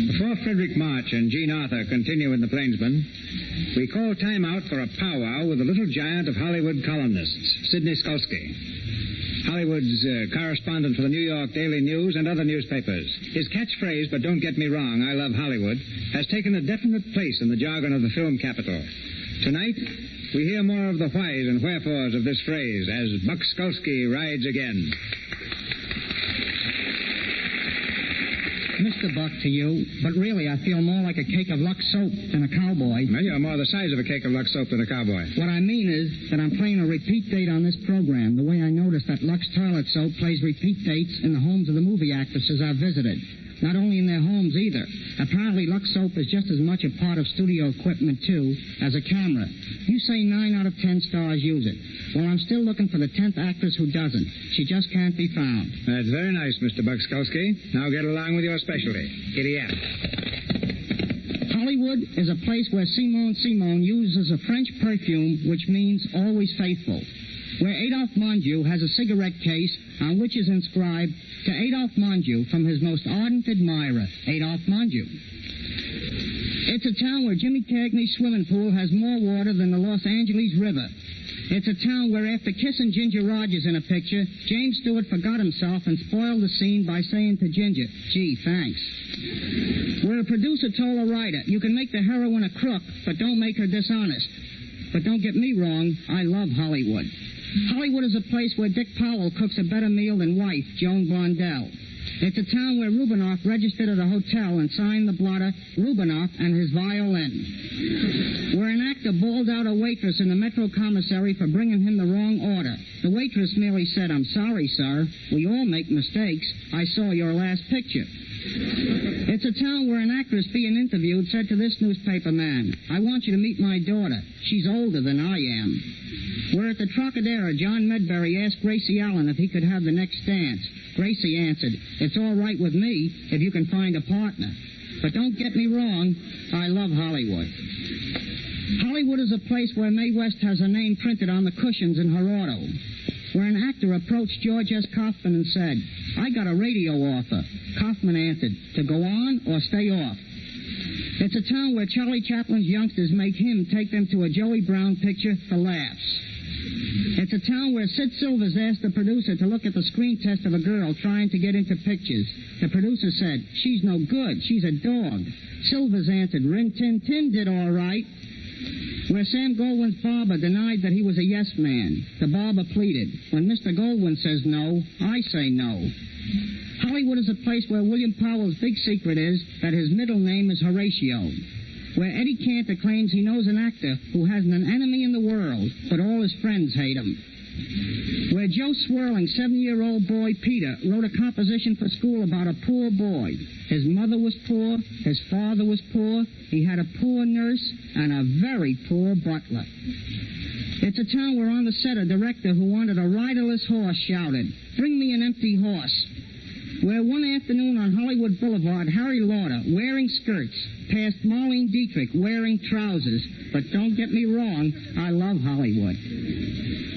Before Frederick March and Gene Arthur continue in the Plainsman, we call time out for a powwow with the little giant of Hollywood columnists, Sidney Skolsky. Hollywood's correspondent for the New York Daily News and other newspapers. His catchphrase, but don't get me wrong, I love Hollywood, has taken a definite place in the jargon of the film capital. Tonight, we hear more of the whys and wherefores of this phrase as Buck Skolsky rides again. Mr. Mr. Buck to you, but really I feel more like a cake of Lux soap than a cowboy. Well, you're more the size of a cake of Lux soap than a cowboy. What I mean is that I'm playing a repeat date on this program, the way I noticed that Lux toilet soap plays repeat dates in the homes of the movie actresses I've visited. Not only in their homes, either. Apparently, Lux soap is just as much a part of studio equipment, too, as a camera. You say 9 out of 10 stars use it. Well, I'm still looking for the 10th actress who doesn't. She just can't be found. That's very nice, Mr. Buxkowski. Now get along with your specialty. Giddy up. Hollywood is a place where Simone uses a French perfume, which means always faithful. Where Adolphe Mondieu has a cigarette case on which is inscribed, to Adolphe Mondieu from his most ardent admirer, Adolphe Mondieu. It's a town where Jimmy Cagney's swimming pool has more water than the Los Angeles River. It's a town where after kissing Ginger Rogers in a picture, James Stewart forgot himself and spoiled the scene by saying to Ginger, gee, thanks. Where a producer told a writer, you can make the heroine a crook, but don't make her dishonest. But don't get me wrong, I love Hollywood. Hollywood is a place where Dick Powell cooks a better meal than wife, Joan Blondell. It's a town where Rubinoff registered at a hotel and signed the blotter, Rubinoff and his violin. Where an actor bawled out a waitress in the Metro Commissary for bringing him the wrong order. The waitress merely said, I'm sorry, sir. We all make mistakes. I saw your last picture. It's a town where an actress being interviewed said to this newspaper man, I want you to meet my daughter. She's older than I am. Where at the Trocadero, John Medbury asked Gracie Allen if he could have the next dance. Gracie answered, it's all right with me if you can find a partner. But don't get me wrong, I love Hollywood. Hollywood is a place where Mae West has her name printed on the cushions in her auto. Where an actor approached George S. Kaufman and said, I got a radio offer. Kaufman answered, to go on or stay off. It's a town where Charlie Chaplin's youngsters make him take them to a Joey Brown picture for laughs. It's a town where Sid Silvers asked the producer to look at the screen test of a girl trying to get into pictures. The producer said, she's no good. She's a dog. Silvers answered, Rin Tin Tin did all right. Where Sam Goldwyn's barber denied that he was a yes man. The barber pleaded, when Mr. Goldwyn says no, I say no. Hollywood is a place where William Powell's big secret is that his middle name is Horatio. Where Eddie Cantor claims he knows an actor who hasn't an enemy in the world, but all his friends hate him. Where Joe Swirling, 7-year-old boy Peter, wrote a composition for school about a poor boy. His mother was poor, his father was poor, he had a poor nurse, and a very poor butler. It's a town where on the set a director who wanted a riderless horse shouted, bring me an empty horse. Where one afternoon on Hollywood Boulevard, Harry Lauder, wearing skirts, passed Marlene Dietrich wearing trousers. But don't get me wrong, I love Hollywood.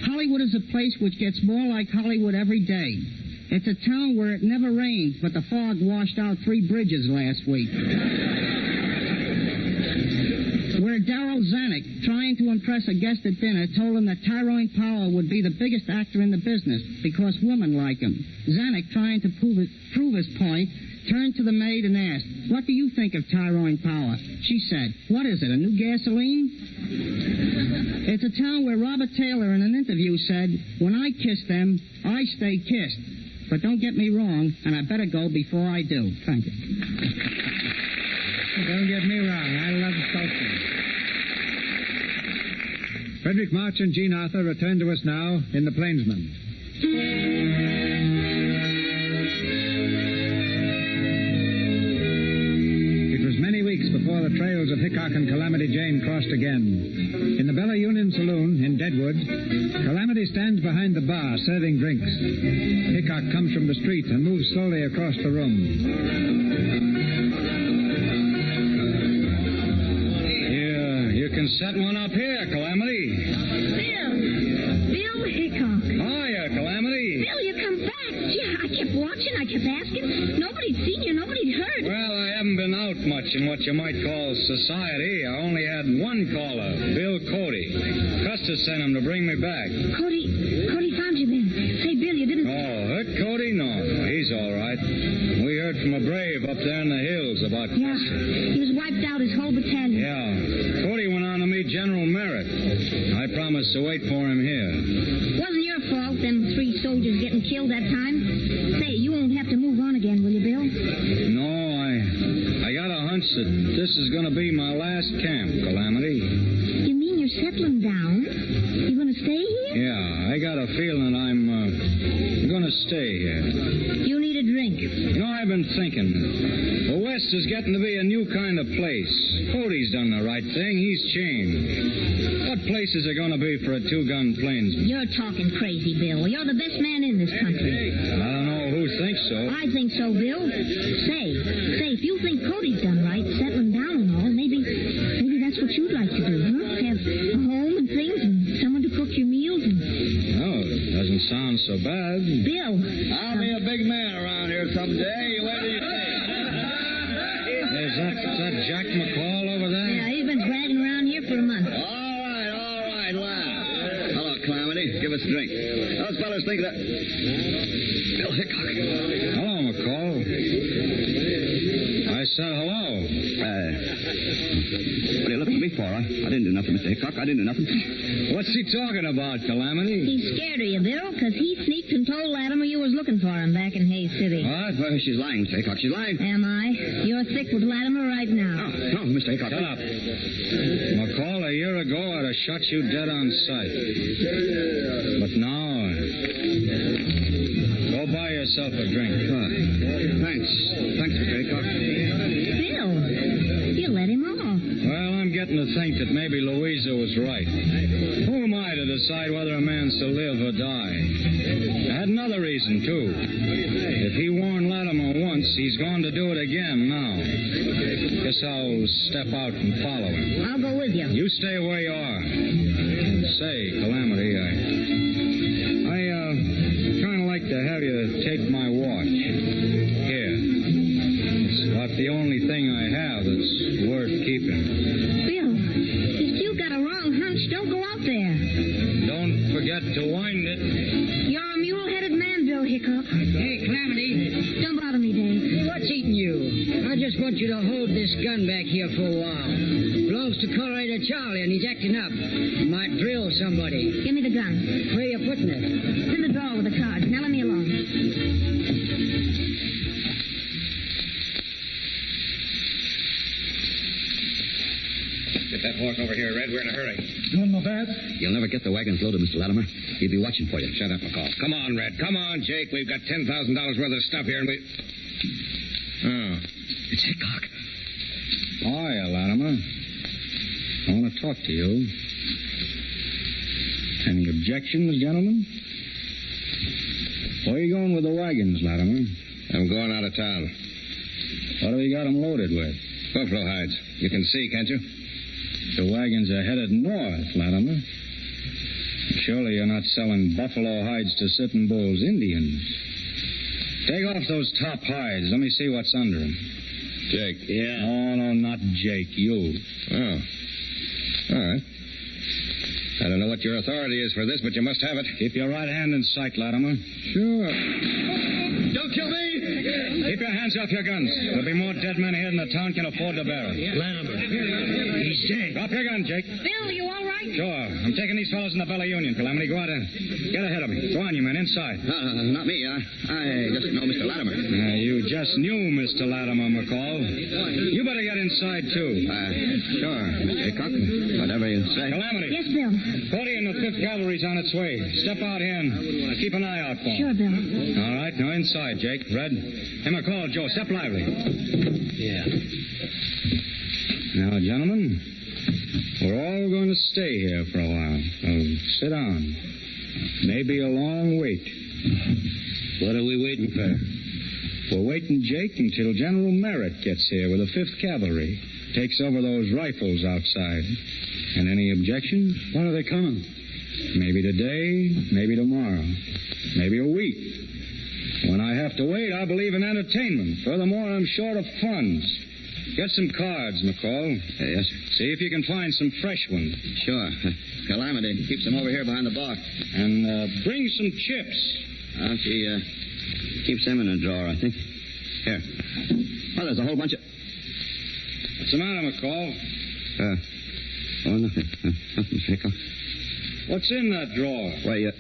Hollywood is a place which gets more like Hollywood every day. It's a town where it never rains, but the fog washed out 3 bridges last week. Where Darryl Zanuck, trying to impress a guest at dinner, told him that Tyrone Power would be the biggest actor in the business because women like him. Zanuck, trying to prove his point, turned to the maid and asked, what do you think of Tyrone Power? She said, what is it, a new gasoline? It's a town where Robert Taylor in an interview said, when I kiss them, I stay kissed. But don't get me wrong, and I better go before I do. Thank you. Don't get me wrong, I love culture. Frederick March and Jean Arthur return to us now in the Plainsman. It was many weeks before the trails of Hickok and Calamity Jane crossed again. In the Bella Union Saloon in Deadwood, Calamity stands behind the bar serving drinks. Hickok comes from the street and moves slowly across the room. Set one up here, Calamity. Bill Hickok. Hiya, Calamity. Bill, you come back. Gee, I kept watching. I kept asking. Nobody'd seen you. Nobody'd heard. Well, I haven't been out much in what you might call society. I only had one caller, Bill Cody. Custer sent him to bring me back. Cody found you then. Say, Bill, you didn't... Oh, hurt Cody? No, he's all right. We heard from a brave up there in the hills about Custer. He was wiped out, his whole battalion. Yeah. Cody went on to meet General Merritt. I promised to wait for him here. Wasn't your fault, them 3 soldiers getting killed that time. Say, you won't have to move on again, will you, Bill? No, that this is going to be my last camp, Calamity. You mean you're settling down? You going to stay here? Yeah, I got a feeling I'm going to stay here. You need a drink. You know, I've been thinking. The West is getting to be a new kind of place. Cody's done the right thing. He's changed. What place is it going to be for a two-gun plainsman? You're talking crazy, Bill. You're the best man in this country. I don't know who thinks so. I think so, Bill. Say, if you think Cody's done right, settling down and all, maybe that's what you'd like to do, huh? Have a home and things and someone to cook your meals and... No, it doesn't sound so bad. Bill. I'll be a big man around here someday. Wait till you see. Is that Jack McCall over there? Yeah, he's been dragging around here for a month. All right, laugh. Hello, Calamity. Give us a drink. Those fellas think that... Bill Hickok. Hello, McCall. I said hello. What are you looking at me for? I didn't do nothing, Mr. Hickok. I didn't do nothing. What's he talking about, Calamity? He's scared of you, Bill, because he sneaked and told Latimer you was looking for him back in Hayes City. What? Well, she's lying, Mr. Hickok. She's lying. Am I? You're thick with Latimer right now. No, Mr. Hickok. Shut up. McCall, a year ago, I'd have shot you dead on sight. But now... Go buy yourself a drink. Thanks, Mr. Hickok. Bill, you let him off. Well, I'm getting to think that maybe Louisa was right. Who am I to decide whether a man's to live or die? I had another reason, too. If he warned Latimer once, he's going to do it again now. Guess I'll step out and follow him. I'll go with you. You stay where you are. Say, Calamity, I kind of like to have you take my watch. Here. It's about the only thing I have that's worth keeping. Bill, you still got a wrong hunch. Don't go out there. Don't forget to wind it. You're a mule-headed man, Bill Hickok. Hey, Calamity. Don't bother me, Dave. What's eating you? I just want you to hold this gun back here for a while. Belongs to Colorado Charlie, and he's acting up. Might drill somebody. Give me the gun. Where you putting it? It's in the drawer with the cards. Now let me alone. Get that horse over here, Red. We're in a hurry. Doing my bad? You'll never get the wagons loaded, Mr. Latimer. He'll be watching for you. Shut up, McCall. Come on, Red. Come on, Jake. We've got $10,000 worth of stuff here, and we... Oh. It's Hickok. Hiya, Latimer. I want to talk to you. Any objections, gentlemen? Where are you going with the wagons, Latimer? I'm going out of town. What have you got them loaded with? Buffalo hides. You can see, can't you? The wagons are headed north, Latimer. Surely you're not selling buffalo hides to Sitting Bull's Indians. Take off those top hides. Let me see what's under them. Jake. Yeah. Oh, no, not Jake. You. Oh. All right. I don't know what your authority is for this, but you must have it. Keep your right hand in sight, Latimer. Sure. Don't kill me! Keep your hands off your guns. There'll be more dead men here than the town can afford to bear. Latimer. He's dead. Drop your gun, Jake. Bill, you all right? Sure. I'm taking these fellows in the Bella Union, Calamity. Go out and get ahead of me. Go on, you men, inside. Not me. I just know Mr. Latimer. You just knew Mr. Latimer, McCall. You better get inside, too. Sure, Mr. Hickok. Whatever you say. Calamity. Yes, Bill. Cody and the 5th Cavalry's on its way. Step out here and keep an eye out for him. Sure, Bill. All right, now inside, Jake. Red. Hey, McCall, Joe, step lively. Yeah. Now, gentlemen, we're all going to stay here for a while. So sit down. Maybe a long wait. What are we waiting for? We're waiting, Jake, until General Merritt gets here with the 5th Cavalry. Takes over those rifles outside. And any objections? When are they coming? Maybe today, maybe tomorrow, maybe a week. When I have to wait, I believe in entertainment. Furthermore, I'm short of funds. Get some cards, McCall. Yes. See if you can find some fresh ones. Sure. Calamity keeps them over here behind the bar. And bring some chips. She keeps them in a drawer, I think. Here. Well, there's a whole bunch of... What's the matter, McCall? Nothing. Nothing, Hickok. What's in that drawer? Why,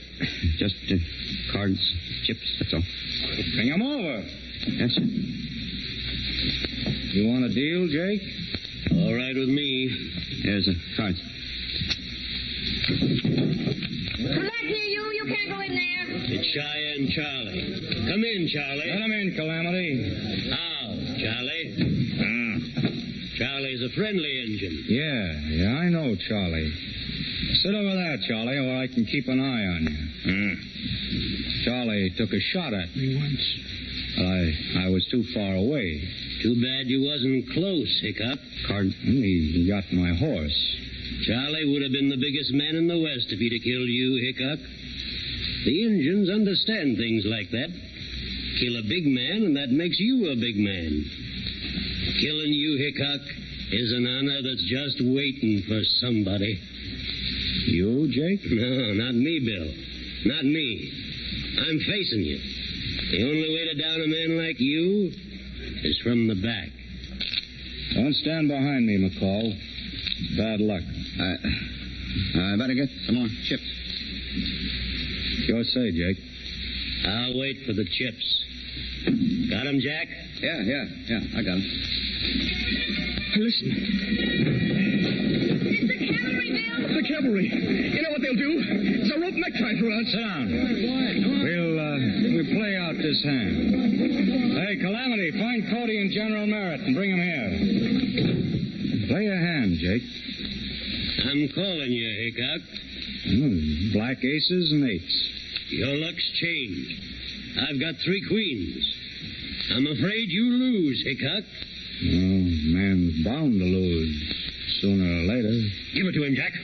just cards, chips, that's all. Bring them over. Yes, sir. You want a deal, Jake? All right with me. Here's the cards. Come back here, you. You can't go in there. It's Cheyenne Charlie. Come in, Charlie. Let him in, Calamity. How, Charlie? Charlie's a friendly engine. Yeah, I know, Charlie. Sit over there, Charlie, or I can keep an eye on you. Charlie took a shot at me once. I was too far away. Too bad you wasn't close, Hickok. He got my horse. Charlie would have been the biggest man in the West if he'd have killed you, Hickok. The Injuns understand things like that. Kill a big man, and that makes you a big man. Killing you, Hickok, is an honor that's just waiting for somebody. You, Jake? No, not me, Bill. Not me. I'm facing you. The only way to down a man like you is from the back. Don't stand behind me, McCall. Bad luck. I better get some more chips. Your say, Jake. I'll wait for the chips. Got 'em, Jack? Yeah, I got him. It's Listen. the cavalry, Bill. The cavalry. You know what they'll do? It's a rope necktie for us. Sit down. We'll play out this hand. Hey, Calamity, find Cody and General Merritt and bring them here. Play a hand, Jake. I'm calling you, Hickok. Black aces and eights. Your luck's changed. I've got 3 queens. I'm afraid you lose, Hickok. Man's bound to lose. Sooner or later. Give it to him, Jack.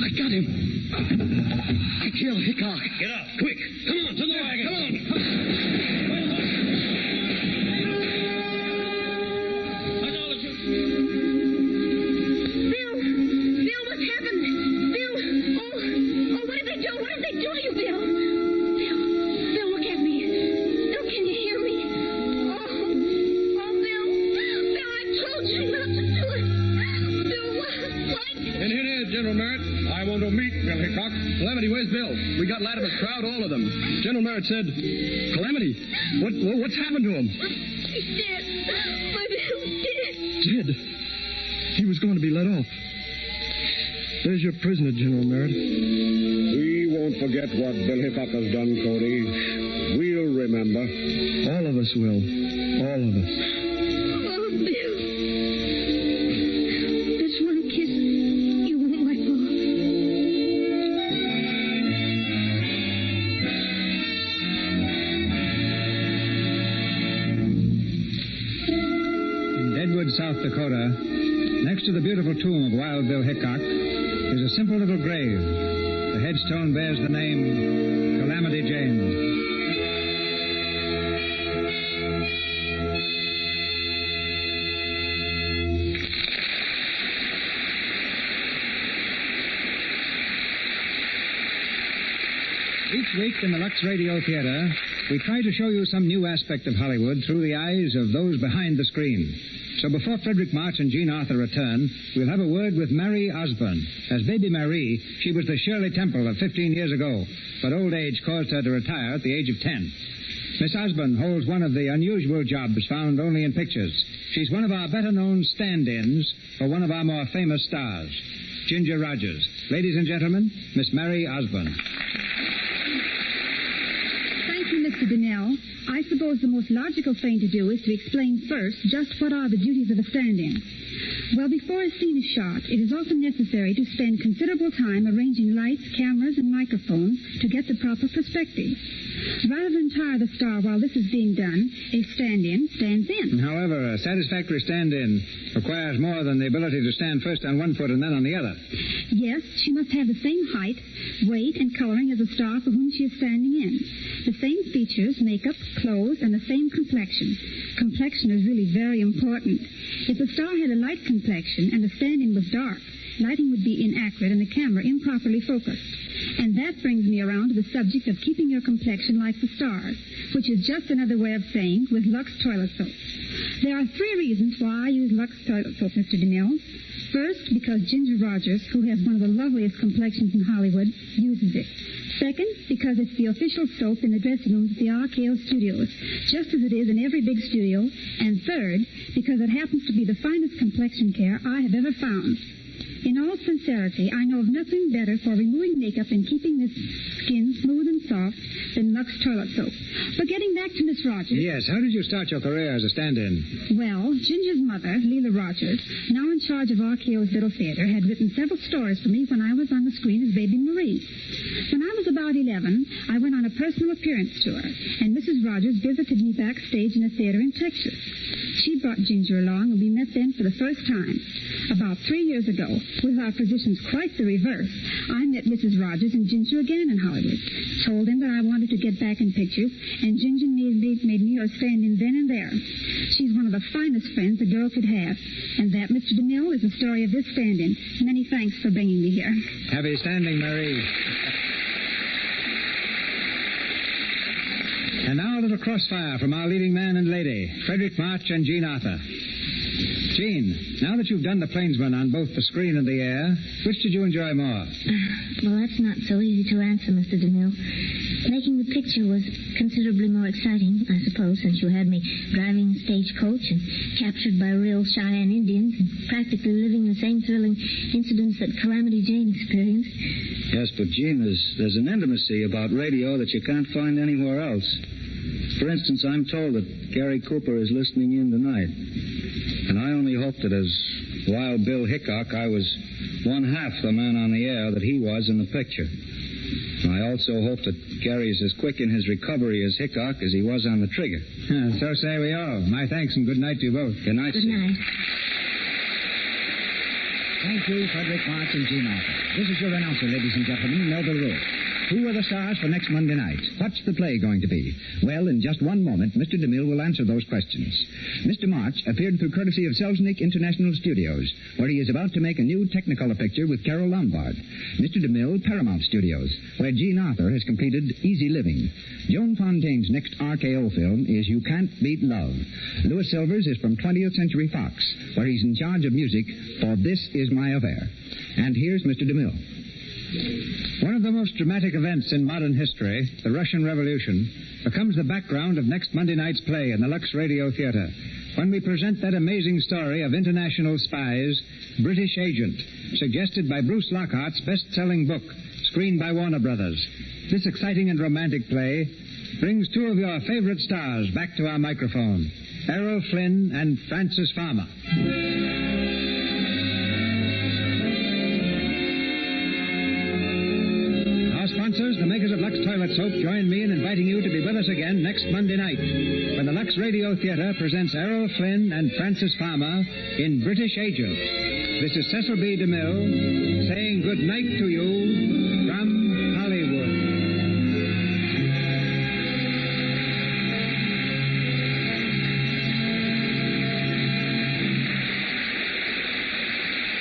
I got him. I killed Hickok. Get up, quick. Come on, to the wagon. Come on. Bill, what happened? Bill, what did they do? What did they do to you, Bill? Bill, look at me. Bill, can you hear me? Bill, I told you not to do it. Bill, what? And here it is, General Merritt. I want to meet Bill Hickok. Calamity, where's Bill? We got Latimer's crowd, all of them. General Merritt said, Calamity, what's happened to him? He's dead. My Bill's dead. Dead. He was going to be let off. There's your prisoner, General Merritt. We won't forget what Bill Hickok has done, Cody. We'll remember. All of us will. All of us. Oh, Bill. This one kiss you won't let go. In Deadwood, South Dakota, next to the beautiful tomb of Wild Bill Hickok, is a simple little grave. The headstone bears the name Calamity Jane. Each week in the Lux Radio Theater, we try to show you some new aspect of Hollywood through the eyes of those behind the screen. So before Frederick March and Jean Arthur return, we'll have a word with Marie Osborne. As baby Marie, she was the Shirley Temple of 15 years ago, but old age caused her to retire at the age of 10. Miss Osborne holds one of the unusual jobs found only in pictures. She's one of our better-known stand-ins for one of our more famous stars, Ginger Rogers. Ladies and gentlemen, Miss Marie Osborne. Thank you, Mr. Donnell. I suppose the most logical thing to do is to explain first just what are the duties of a stand-in. Well, before a scene is shot, it is often necessary to spend considerable time arranging lights, cameras, and microphones to get the proper perspective. Rather than tire the star while this is being done, a stand-in stands in. However, a satisfactory stand-in requires more than the ability to stand first on one foot and then on the other. Yes, she must have the same height, weight, and coloring as the star for whom she is standing in. The same features, makeup, clothes, and the same complexion. Complexion is really very important. If the star had a light complexion and the stand-in was dark, lighting would be inaccurate and the camera improperly focused. And that brings me around to the subject of keeping your complexion like the stars, which is just another way of saying with Lux toilet soap. There are 3 reasons why I use Lux toilet soap, Mr. DeMille. First, because Ginger Rogers, who has one of the loveliest complexions in Hollywood, uses it. Second, because it's the official soap in the dressing rooms at the RKO studios, just as it is in every big studio. And third, because it happens to be the finest complexion care I have ever found. In all sincerity, I know of nothing better for removing makeup and keeping this skin smooth and soft than Lux toilet soap. But getting back to Miss Rogers. Yes, how did you start your career as a stand-in? Well, Ginger's mother, Leela Rogers, now in charge of RKO's Little Theater, had written several stories for me when I was on the screen as Baby Marie. When I was about 11, I went on a personal appearance tour, and Mrs. Rogers visited me backstage in a theater in Texas. She brought Ginger along, and we met then for the first time. About 3 years ago, with our positions quite the reverse, I met Mrs. Rogers and Ginger again in Hollywood. Told him that I wanted to get back in pictures, and Ginger made me her stand-in then and there. She's one of the finest friends a girl could have. And that, Mr. DeMille, is the story of this stand-in. Many thanks for bringing me here. Happy standing, Marie. And now a little crossfire from our leading man and lady, Frederick March and Jean Arthur. Jean, now that you've done the Plainsman on both the screen and the air, which did you enjoy more? Well, that's not so easy to answer, Mr. DeMille. Making the picture was considerably more exciting, I suppose, since you had me driving a stagecoach and captured by real Cheyenne Indians and practically living the same thrilling incidents that Calamity Jane experienced. Yes, but, Jean, there's an intimacy about radio that you can't find anywhere else. For instance, I'm told that Gary Cooper is listening in tonight. And I only hope that as Wild Bill Hickok, I was one half the man on the air that he was in the picture. And I also hope that Gary's as quick in his recovery as Hickok as he was on the trigger. So say we all. My thanks and good night to you both. Good night, Good night. Thank you, Frederick March and Jean Arthur. This is your announcer, ladies and gentlemen, Melville Rowe. Who are the stars for next Monday night? What's the play going to be? Well, in just one moment, Mr. DeMille will answer those questions. Mr. March appeared through courtesy of Selznick International Studios, where he is about to make a new Technicolor picture with Carol Lombard. Mr. DeMille, Paramount Studios, where Jean Arthur has completed Easy Living. Joan Fontaine's next RKO film is You Can't Beat Love. Louis Silvers is from 20th Century Fox, where he's in charge of music for This Is My Affair. And here's Mr. DeMille. One of the most dramatic events in modern history, the Russian Revolution, becomes the background of next Monday night's play in the Lux Radio Theater, when we present that amazing story of international spies, British Agent, suggested by Bruce Lockhart's best-selling book, screened by Warner Brothers. This exciting and romantic play brings two of your favorite stars back to our microphone, Errol Flynn and Frances Farmer. Sponsors, the makers of Lux Toilet Soap, join me in inviting you to be with us again next Monday night when the Lux Radio Theater presents Errol Flynn and Frances Farmer in British Agent. This is Cecil B. DeMille saying good night to you from Hollywood.